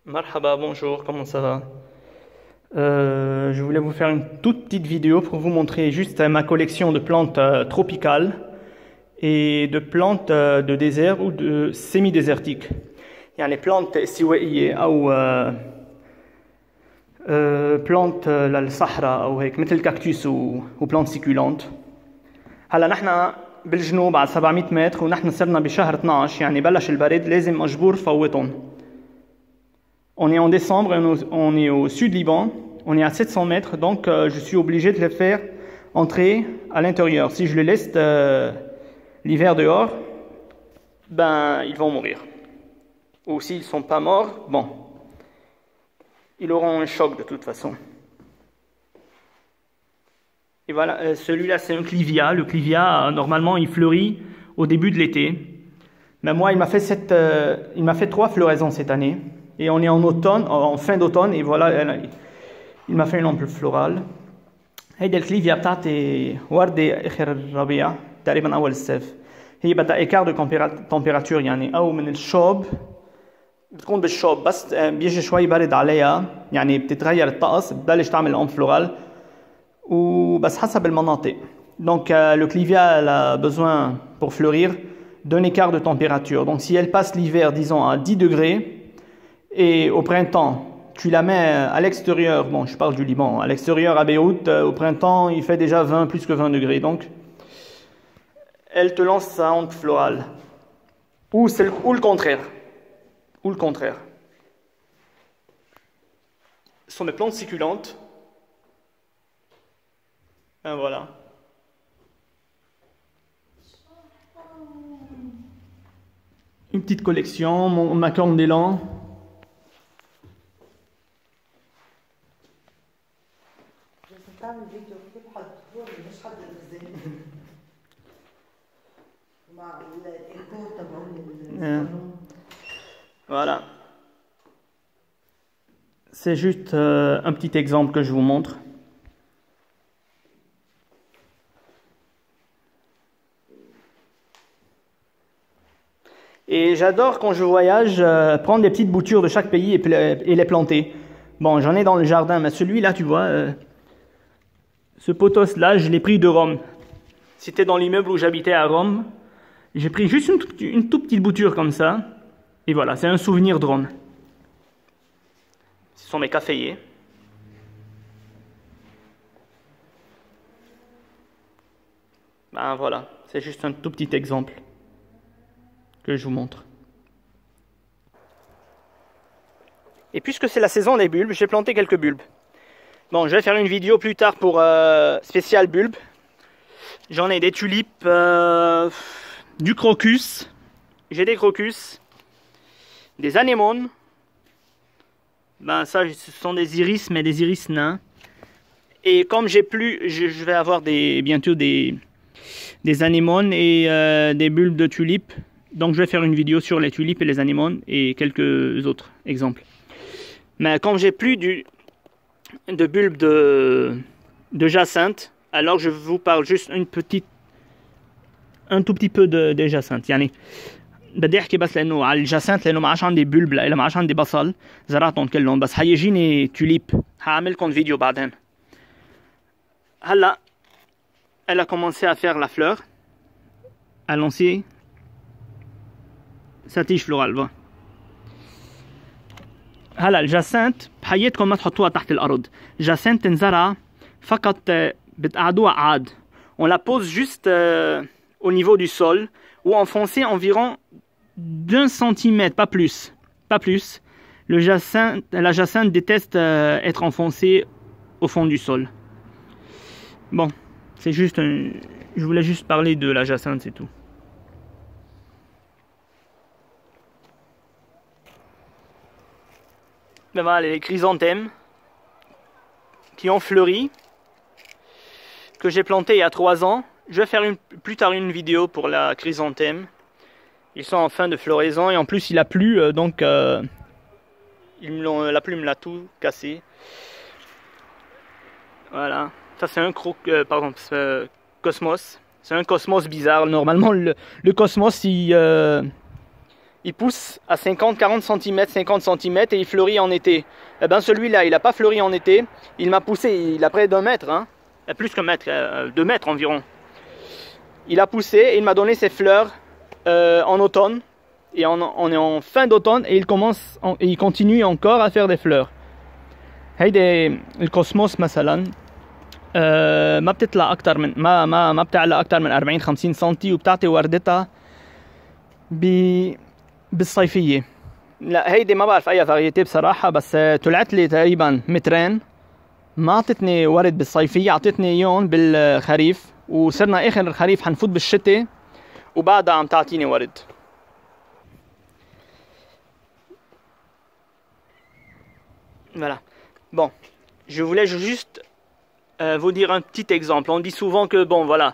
Marhaba, bonjour, comment ça va? Je voulais vous faire une toute petite vidéo pour vous montrer juste ma collection de plantes tropicales et de plantes de désert ou de semi-désertiques. يعني les plantes استوائية أو plantes للصحراء أو هيك مثل الكاكتوس وبلانت سيكولانت. هلا نحن بالجنوب على 700 متر ونحن صرنا بشهر 12 يعني بلش البرد لازم مجبور فوتهم. On est en décembre, on est au sud Liban, on est à 700 mètres, donc je suis obligé de les faire entrer à l'intérieur. Si je les laisse l'hiver dehors, ben ils vont mourir. Ou s'ils ne sont pas morts, bon, ils auront un choc de toute façon. Et voilà, celui-là c'est un clivia. Le clivia, normalement, il fleurit au début de l'été. Mais moi, il m'a fait 3 floraisons cette année. Et on est en automne, en fin d'automne, et voilà, il m'a fait une ampoule florale. هيدي الكليفيا بتاعتي وردة آخر الربيع تقريبا أول الصيف. هي بدها إيكار دو تمبيراتور يعني أو من الشوب بتكون بالشوب بس بيجي شوي برد عليها يعني بتتغير الطقس بتبلش تعمل الأمبول فلورال وبس حسب المناطق. Donc le clivia elle a besoin pour fleurir d'un écart de température. Donc si elle passe l'hiver disons à 10 degrés et au printemps, tu la mets à l'extérieur, bon je parle du Liban, à l'extérieur à Beyrouth, au printemps il fait déjà 20, plus que 20 degrés, donc elle te lance sa ampoule florale. Ou le contraire. Ou le contraire. Ce sont des plantes succulentes. Et voilà. Une petite collection, ma corne d'élan. تعمل فيديو كيف حتطور مش حد ينزل مع الانبوت تبعون. Voilà. C'est juste un petit exemple que je vous montre. Et j'adore quand je voyage prendre des petites boutures de chaque pays et les planter. Bon, j'en ai dans le jardin, mais celui-là, tu vois, ce pothos-là, je l'ai pris de Rome. C'était dans l'immeuble où j'habitais à Rome. J'ai pris juste une toute petite bouture comme ça. Et voilà, c'est un souvenir de Rome. Ce sont mes caféiers. Ben voilà, c'est juste un tout petit exemple que je vous montre. Et puisque c'est la saison des bulbes, j'ai planté quelques bulbes. Bon, je vais faire une vidéo plus tard pour spécial bulbe. J'en ai des tulipes, du crocus. J'ai des crocus, des anémones. Ben ça, ce sont des iris, mais des iris nains. Et comme j'ai plus, je vais avoir bientôt des anémones et des bulbes de tulipes. Donc je vais faire une vidéo sur les tulipes et les anémones et quelques autres exemples. Mais comme j'ai plus de bulbes de jacinthe, alors je vous parle juste un tout petit peu de jacinthe. يعني بدي احكي بس لانه على الجاسنت لانه ما عادش عندي بلب ما عادش عندي بصل زرعتهم كلهم بس حيجيني توليب هعمل لكم فيديو بعدين. هلا elle a commencé à faire la fleur, à lancer sa tige florale. هلا الجاسنت بحياتكم ما تحطوها تحت الارض. جاسنت تنزرع فقط بتقعدوها عاد. On la pose juste au niveau du sol ou enfoncée environ d'1 centimètre, pas plus. Pas plus. La jacinthe déteste être enfoncée au fond du sol. Bon, c'est juste je voulais juste parler de la jacinthe, c'est tout. Ben voilà, les chrysanthèmes qui ont fleuri, que j'ai planté il y a 3 ans. Je vais faire plus tard une vidéo pour la chrysanthème. Ils sont en fin de floraison et en plus il a plu, donc la plume l'a tout cassé. Voilà, ça c'est un cosmos. C'est un cosmos bizarre. Normalement le cosmos il il pousse à 50-40 cm, 50 cm et il fleurit en été. Eh ben celui-là, il n'a pas fleuri en été, il m'a poussé, il a près d'un mètre, hein, plus qu'un mètre, 2 mètres environ. Il a poussé et il m'a donné ses fleurs en automne. Et on est en fin d'automne et il continue encore à faire des fleurs. هيدي الكوسموس مثلا ما بتطلع اكثر من ما بتعلى اكثر من 40 50 سم وبتعطي وردتها بالصيفيه. لا هيدي ما بعرف اي فاريتي بصراحه، بس طلعت لي تقريبا مترين، ما اعطتني ورد بالصيفيه، اعطتني اياهم بالخريف، وصرنا اخر الخريف حنفوت بالشتاء وبعدها عم تعطيني ورد. Voilà. Bon, je voulais juste vous dire un petit exemple. On dit souvent que, bon, voilà,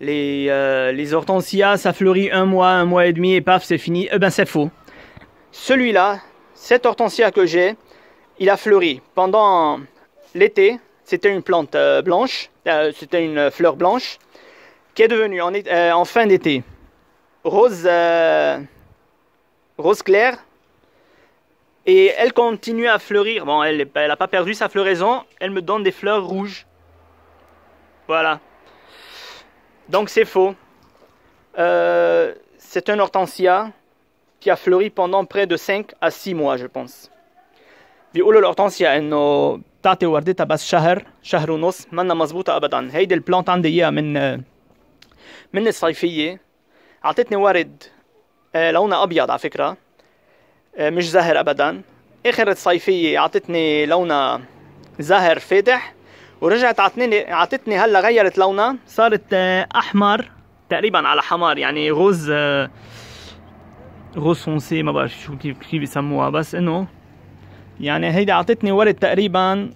les hortensias, ça fleurit un mois et demi, et paf, c'est fini. Eh ben, c'est faux. Celui-là, cette hortensia que j'ai, il a fleuri pendant l'été. C'était une plante blanche, c'était une fleur blanche, qui est devenue en fin d'été rose clair. Et elle continue à fleurir. Bon, elle n'a pas perdu sa floraison. Elle me donne des fleurs rouges. Voilà. Donc c'est faux. C'est un hortensia qui a fleuri pendant près de 5 à 6 mois, je pense. بيقولوا الهورتنسيا انه بتعطي وردتها بس شهر ونص، منا مزبوطه ابدا. هيدي البلانت عندي اياها من الصيفيه، اعطتني ورد لونه ابيض على فكره، مش زاهر ابدا. اخر الصيفيه اعطتني لونها زاهر فاتح، ورجعت اعطتني هلا غيرت لونها، صارت احمر تقريبا على حمار، يعني غوز فونسي، ما بعرف شو كيف بيسموها، بس انه يعني هيدي اعطتني ورد تقريبا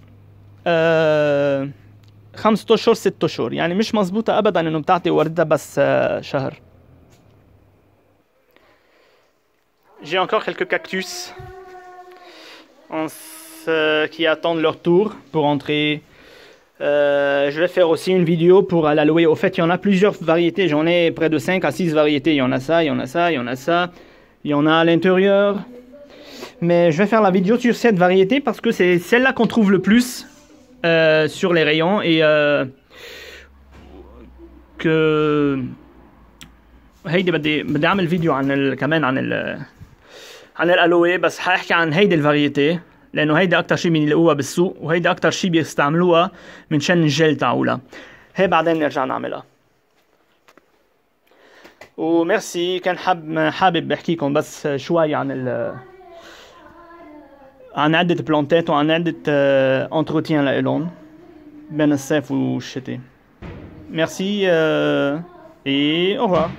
5 اشهر 6 اشهر، يعني مش مزبوطه ابدا انه بتعطي وردها بس شهر. J'ai encore quelques cactus qui attendent leur tour pour entrer. Je vais faire aussi une vidéo pour la louer. Au fait, il y en a plusieurs variétés. J'en ai près de 5 à 6 variétés. Il y en a ça, il y en a ça, il y en a ça. Il y en a à l'intérieur. Mais je vais faire la vidéo sur cette variété parce que c'est celle-là qu'on trouve le plus sur les rayons. Et que... هيدي بدي اعمل فيديو كمان عن الالوي، بس حاحكي عن هيدي الفاريتي لانه هيدي اكتر شيء بنلاقوها بالسوق، وهيدي اكتر شيء بيستعملوها من شان الجل تاعولها. هي بعدين نرجع نعملها. وميرسي، كان حابب بحكيكم بس شوي عن عدة بلانتات وعن عدة انتروتيان لإلهم بين الصيف والشتاء. ميرسي et au revoir.